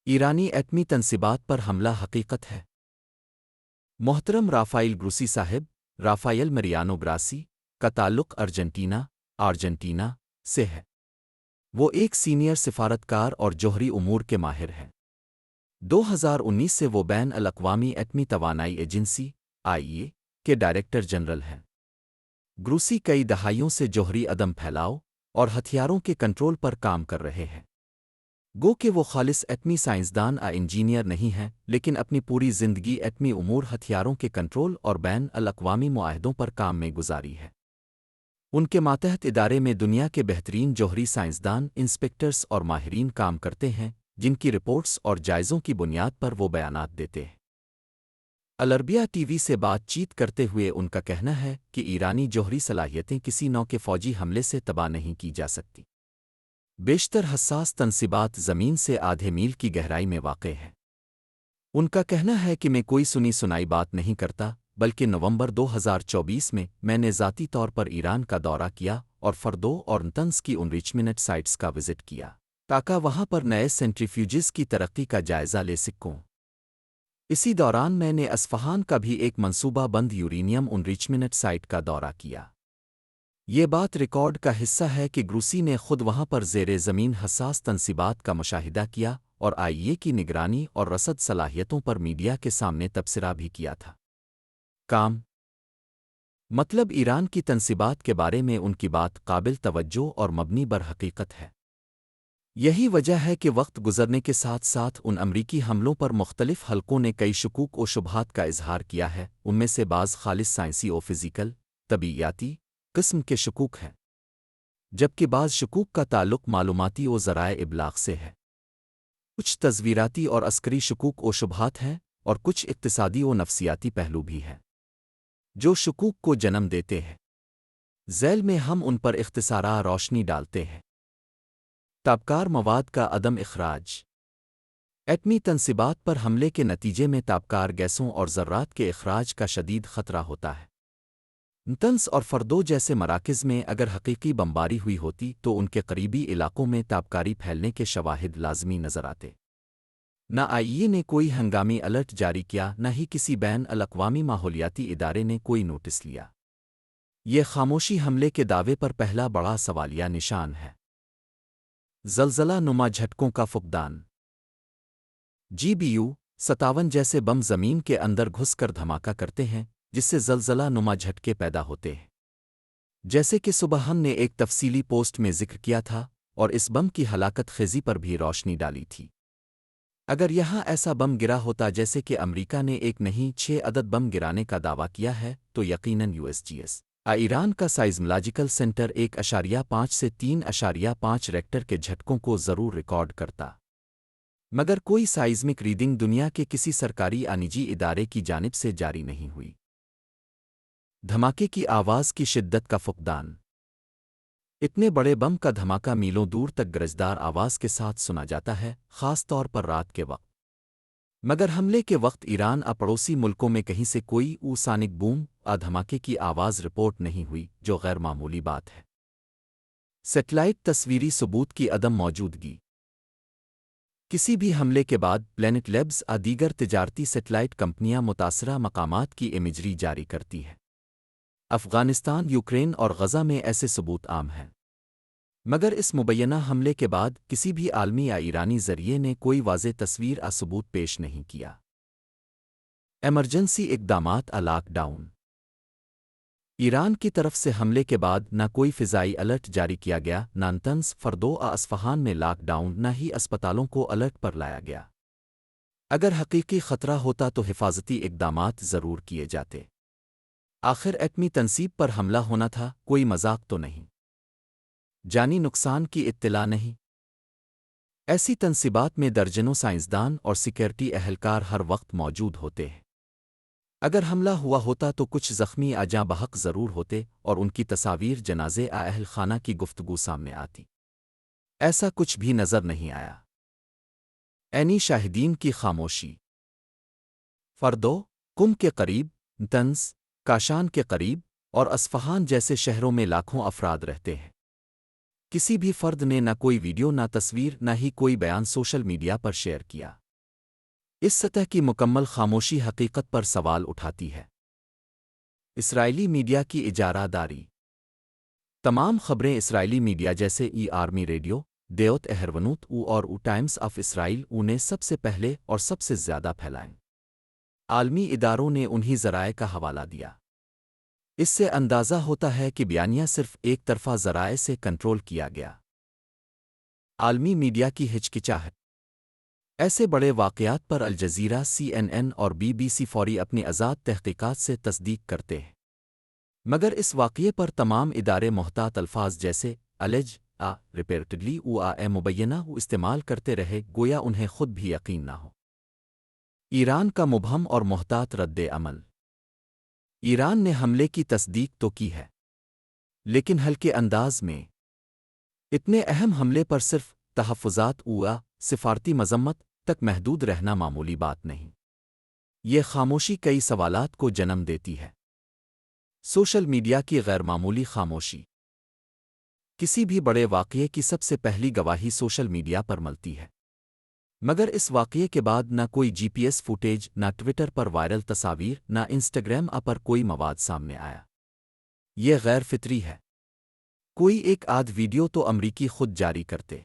ایرانی ایٹمی تنصیبات پر حملہ حقیقت ہے۔ محترم رافائل گروسی صاحب، رافائل مریانو گراسی کا تعلق ارجنٹینا سے ہے۔ وہ ایک سینئر سفارتکار اور جوہری امور کے ماہر ہیں۔ 2019 سے وہ بین الاقوامی ایٹمی توانائی ایجنسی (IAEA) کے ڈائریکٹر جنرل ہیں۔ گروسی کئی دہائیوں سے جوہری عدم پھیلاؤ اور ہتھیاروں کے کنٹرول پر کام کر رہے ہیں۔ گو کہ وہ خالص ایٹمی سائنسدان انجینئر نہیں ہیں، لیکن اپنی پوری زندگی ایٹمی امور، ہتھیاروں کے کنٹرول اور بین الاقوامی معاہدوں پر کام میں گزاری ہے۔ ان کے ماتحت ادارے میں دنیا کے بہترین جوہری سائنسدان، انسپیکٹرز اور ماہرین کام کرتے ہیں، جن کی رپورٹس اور جائزوں کی بنیاد پر وہ بیانات دیتے ہیں۔ العربیہ ٹی وی سے بات چیت کرتے ہوئے ان کا کہنا ہے کہ ایرانی جوہری صلاحیتیں کسی نوع کے فوجی حملے سے تباہ نہیں کی جا سکتی۔ بیشتر حساس تنصیبات زمین سے آدھے میل کی گہرائی میں واقع ہیں۔ ان کا کہنا ہے کہ میں کوئی سنی سنائی بات نہیں کرتا، بلکہ نومبر 2024 میں نے ذاتی طور پر ایران کا دورہ کیا اور فردو اور نتنز کی انریچمنٹ سائٹس کا وزٹ کیا تاکہ وہاں پر نئے سینٹریفیوجز کی ترقی کا جائزہ لے سکوں۔ اسی دوران میں نے اصفہان کا بھی ایک منصوبہ بند یورینیم انریچمنٹ سائٹ کا دورہ کیا۔ یہ بات ریکارڈ کا حصہ ہے کہ گروسی نے خود وہاں پر زیر زمین حساس تنصیبات کا مشاہدہ کیا اور IAEA کی نگرانی اور رصد صلاحیتوں پر میڈیا کے سامنے تبصرہ بھی کیا تھا۔ مطلب ایران کی تنصیبات کے بارے میں ان کی بات قابل توجہ اور مبنی بر حقیقت ہے۔ یہی وجہ ہے کہ وقت گزرنے کے ساتھ ساتھ ان امریکی حملوں پر مختلف حلقوں نے کئی شکوک و شبہات کا اظہار کیا ہے۔ ان میں سے بعض خالص سائنسی و فزیکل طبیعیاتی قسم کے شکوک ہیں، جبکہ بعض شکوک کا تعلق معلوماتی و ذرائع ابلاغ سے ہے۔ کچھ تصویراتی اور عسکری شکوک و شبہات ہیں، اور کچھ اقتصادی و نفسیاتی پہلو بھی ہیں جو شکوک کو جنم دیتے ہیں۔ ذیل میں ہم ان پر اختصارا روشنی ڈالتے ہیں۔ تابکار مواد کا عدم اخراج۔ ایٹمی تنصیبات پر حملے کے نتیجے میں تابکار گیسوں اور ذرات کے اخراج کا شدید خطرہ ہوتا ہے۔ نتنز اور فردو جیسے مراکز میں اگر حقیقی بمباری ہوئی ہوتی تو ان کے قریبی علاقوں میں تابکاری پھیلنے کے شواہد لازمی نظر آتے۔ نہ IAEA نے کوئی ہنگامی الرٹ جاری کیا، نہ ہی کسی بین الاقوامی ماحولیاتی ادارے نے کوئی نوٹس لیا۔ یہ خاموشی حملے کے دعوے پر پہلا بڑا سوالیہ نشان ہے۔ زلزلہ نما جھٹکوں کا فقدان۔ GBU 57 جیسے بم زمین کے اندر گھس کر دھماکہ کرتے ہیں، جس سے زلزلہ نما جھٹکے پیدا ہوتے ہیں، جیسے کہ صبح ہم نے ایک تفصیلی پوسٹ میں ذکر کیا تھا اور اس بم کی ہلاکت خیزی پر بھی روشنی ڈالی تھی۔ اگر یہاں ایسا بم گرا ہوتا جیسے کہ امریکہ نے ایک نہیں 6 عدد بم گرانے کا دعویٰ کیا ہے، تو یقیناً USGS ایران کا سائزمولوجیکل سینٹر 1.5 سے 3.5 ریکٹر کے جھٹکوں کو ضرور ریکارڈ کرتا، مگر کوئی سائزمک ریڈنگ دنیا کے کسی سرکاری یا نجی ادارے کی جانب سے جاری نہیں ہوئی۔ دھماکے کی آواز کی شدت کا فقدان۔ اتنے بڑے بم کا دھماکہ میلوں دور تک گرجدار آواز کے ساتھ سنا جاتا ہے، خاص طور پر رات کے وقت۔ مگر حملے کے وقت ایران پڑوسی ملکوں میں کہیں سے کوئی سونک بوم دھماکے کی آواز رپورٹ نہیں ہوئی، جو غیر معمولی بات ہے۔ سیٹلائٹ تصویری ثبوت کی عدم موجودگی۔ کسی بھی حملے کے بعد پلینٹ لیبز دیگر تجارتی سیٹلائٹ کمپنیاں متاثرہ مقامات کی امیجری جاری کرتی ہیں۔ افغانستان، یوکرین اور غزہ میں ایسے ثبوت عام ہیں، مگر اس مبینہ حملے کے بعد کسی بھی عالمی یا ایرانی ذریعے نے کوئی واضح تصویر ثبوت پیش نہیں کیا۔ ایمرجنسی اقدامات لاک ڈاؤن۔ ایران کی طرف سے حملے کے بعد نہ کوئی فضائی الرٹ جاری کیا گیا، نہ نتنز، فردو اصفہان میں لاک ڈاؤن، نہ ہی اسپتالوں کو الرٹ پر لایا گیا۔ اگر حقیقی خطرہ ہوتا تو حفاظتی اقدامات ضرور کیے جاتے۔ آخر ایٹمی تنصیب پر حملہ ہونا تھا، کوئی مذاق تو نہیں۔ جانی نقصان کی اطلاع نہیں۔ ایسی تنصیبات میں درجنوں سائنسدان اور سیکیورٹی اہلکار ہر وقت موجود ہوتے ہیں۔ اگر حملہ ہوا ہوتا تو کچھ زخمی جاں بحق ضرور ہوتے اور ان کی تصاویر جنازے اہل خانہ کی گفتگو سامنے آتی۔ ایسا کچھ بھی نظر نہیں آیا۔ عینی شاہدین کی خاموشی۔ فردو، قم کے قریب، نتنز، کاشان کے قریب اور اصفہان جیسے شہروں میں لاکھوں افراد رہتے ہیں۔ کسی بھی فرد نے نہ کوئی ویڈیو نہ تصویر نہ ہی کوئی بیان سوشل میڈیا پر شیئر کیا۔ اس سطح کی مکمل خاموشی حقیقت پر سوال اٹھاتی ہے۔ اسرائیلی میڈیا کی اجارہ داری۔ تمام خبریں اسرائیلی میڈیا جیسے آرمی ریڈیو، دیوت اہرونوت اور ٹائمز آف اسرائیل نے سب سے پہلے اور سب سے زیادہ پھیلائیں۔ عالمی اداروں نے انہی ذرائع کا حوالہ دیا۔ اس سے اندازہ ہوتا ہے کہ بیانیہ صرف ایک طرفہ ذرائع سے کنٹرول کیا گیا۔ عالمی میڈیا کی ہچکچاہٹ۔ ایسے بڑے واقعات پر الجزیرہ، CNN اور BBC فوری اپنی آزاد تحقیقات سے تصدیق کرتے ہیں، مگر اس واقعے پر تمام ادارے محتاط الفاظ جیسے الج ریپیٹڈلی مبینہ استعمال کرتے رہے، گویا انہیں خود بھی یقین نہ ہو۔ ایران کا مبہم اور محتاط رد عمل۔ ایران نے حملے کی تصدیق تو کی ہے، لیکن ہلکے انداز میں۔ اتنے اہم حملے پر صرف تحفظات سفارتی مذمت تک محدود رہنا معمولی بات نہیں۔ یہ خاموشی کئی سوالات کو جنم دیتی ہے۔ سوشل میڈیا کی غیر معمولی خاموشی۔ کسی بھی بڑے واقعے کی سب سے پہلی گواہی سوشل میڈیا پر ملتی ہے، مگر اس واقعے کے بعد نہ کوئی GPS فوٹیج، نہ ٹویٹر پر وائرل تصاویر، نہ انسٹاگرام پر کوئی مواد سامنے آیا۔ یہ غیر فطری ہے۔ کوئی ایک آدھ ویڈیو تو امریکی خود جاری کرتے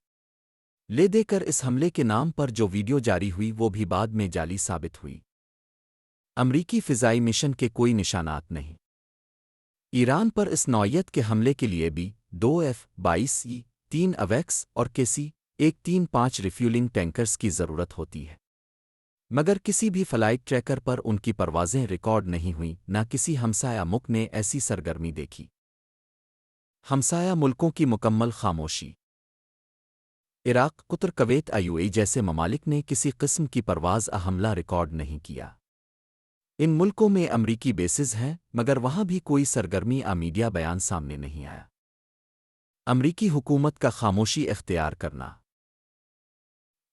لے دے کر اس حملے کے نام پر جو ویڈیو جاری ہوئی وہ بھی بعد میں جعلی ثابت ہوئی۔ امریکی فضائی مشن کے کوئی نشانات نہیں۔ ایران پر اس نوعیت کے حملے کے لیے بھی 2 F-22 3 اویکس اور KC-135 ریفیولنگ ٹینکرز کی ضرورت ہوتی ہے، مگر کسی بھی فلائٹ ٹریکر پر ان کی پروازیں ریکارڈ نہیں ہوئیں، نہ کسی ہمسایہ ملک نے ایسی سرگرمی دیکھی۔ ہمسایہ ملکوں کی مکمل خاموشی۔ عراق، قطر، کویت، UAE جیسے ممالک نے کسی قسم کی پرواز حملہ ریکارڈ نہیں کیا۔ ان ملکوں میں امریکی بیسز ہیں، مگر وہاں بھی کوئی سرگرمی میڈیا بیان سامنے نہیں آیا۔ امریکی حکومت کا خاموشی اختیار کرنا۔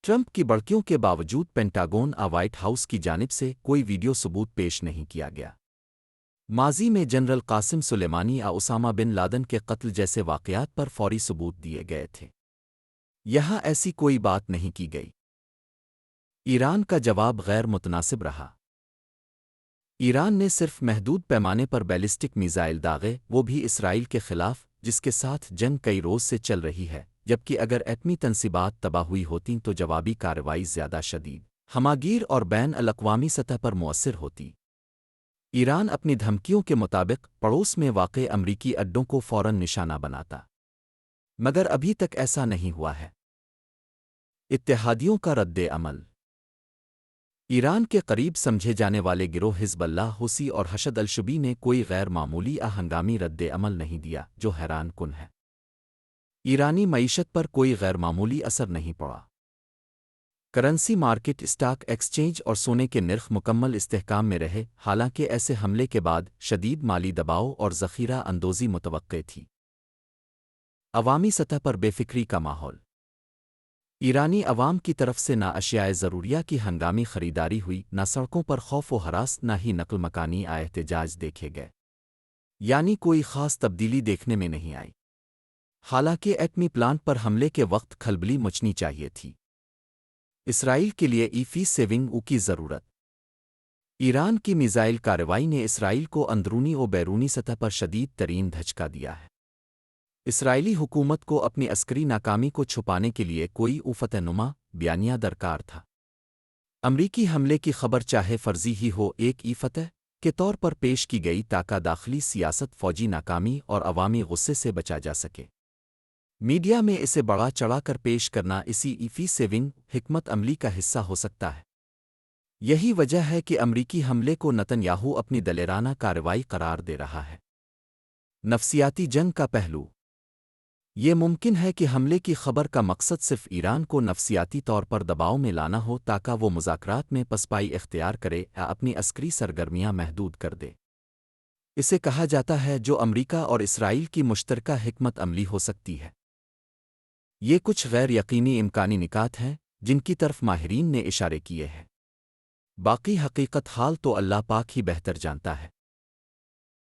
ٹرمپ کی بڑکیوں کے باوجود پینٹاگون وائٹ ہاؤس کی جانب سے کوئی ویڈیو ثبوت پیش نہیں کیا گیا۔ ماضی میں جنرل قاسم سلیمانی اسامہ بن لادن کے قتل جیسے واقعات پر فوری ثبوت دیے گئے تھے۔ یہاں ایسی کوئی بات نہیں کی گئی۔ ایران کا جواب غیر متناسب رہا۔ ایران نے صرف محدود پیمانے پر بیلسٹک میزائل داغے، وہ بھی اسرائیل کے خلاف، جس کے ساتھ جنگ کئی روز سے چل رہی ہے، جبکہ اگر ایٹمی تنصیبات تباہ ہوئی ہوتیں تو جوابی کارروائی زیادہ شدید، ہماگیر اور بین الاقوامی سطح پر مؤثر ہوتی۔ ایران اپنی دھمکیوں کے مطابق پڑوس میں واقع امریکی اڈوں کو فوراً نشانہ بناتا، مگر ابھی تک ایسا نہیں ہوا ہے۔ اتحادیوں کا رد عمل۔ ایران کے قریب سمجھے جانے والے گروہ حزب اللہ، حوثی اور حشد الشبی نے کوئی غیر معمولی ہنگامی رد عمل نہیں دیا، جو حیران کن ہے۔ ایرانی معیشت پر کوئی غیر معمولی اثر نہیں پڑا۔ کرنسی مارکیٹ، اسٹاک ایکسچینج اور سونے کے نرخ مکمل استحکام میں رہے، حالانکہ ایسے حملے کے بعد شدید مالی دباؤ اور ذخیرہ اندوزی متوقع تھی۔ عوامی سطح پر بے فکری کا ماحول۔ ایرانی عوام کی طرف سے نہ اشیاء ضروریہ کی ہنگامی خریداری ہوئی، نہ سڑکوں پر خوف و ہراس، نہ ہی نقل مکانی احتجاج دیکھے گئے، یعنی کوئی خاص تبدیلی دیکھنے میں نہیں آئی۔ حالانکہ ایٹمی پلانٹ پر حملے کے وقت کھلبلی مچنی چاہیے تھی۔ اسرائیل کے لیے F-17 کی ضرورت۔ ایران کی میزائل کارروائی نے اسرائیل کو اندرونی و بیرونی سطح پر شدید ترین دھچکا دیا ہے۔ اسرائیلی حکومت کو اپنی عسکری ناکامی کو چھپانے کے لیے کوئی فتح نما بیانیہ درکار تھا۔ امریکی حملے کی خبر چاہے فرضی ہی ہو، ایک فتح کے طور پر پیش کی گئی تاکہ داخلی سیاست، فوجی ناکامی اور عوامی غصے سے بچا جا سکے۔ میڈیا میں اسے بڑا چڑھا کر پیش کرنا اسی F-17 حکمت عملی کا حصہ ہو سکتا ہے۔ یہی وجہ ہے کہ امریکی حملے کو نتن یاہو اپنی دلیرانہ کارروائی قرار دے رہا ہے۔ نفسیاتی جنگ کا پہلو۔ یہ ممکن ہے کہ حملے کی خبر کا مقصد صرف ایران کو نفسیاتی طور پر دباؤ میں لانا ہو تاکہ وہ مذاکرات میں پسپائی اختیار کرے یا اپنی عسکری سرگرمیاں محدود کر دے۔ اسے کہا جاتا ہے جو امریکہ اور اسرائیل کی مشترکہ حکمت عملی ہو سکتی ہے۔ یہ کچھ غیر یقینی امکانی نکات ہیں جن کی طرف ماہرین نے اشارے کیے ہیں۔ باقی حقیقت حال تو اللہ پاک ہی بہتر جانتا ہے۔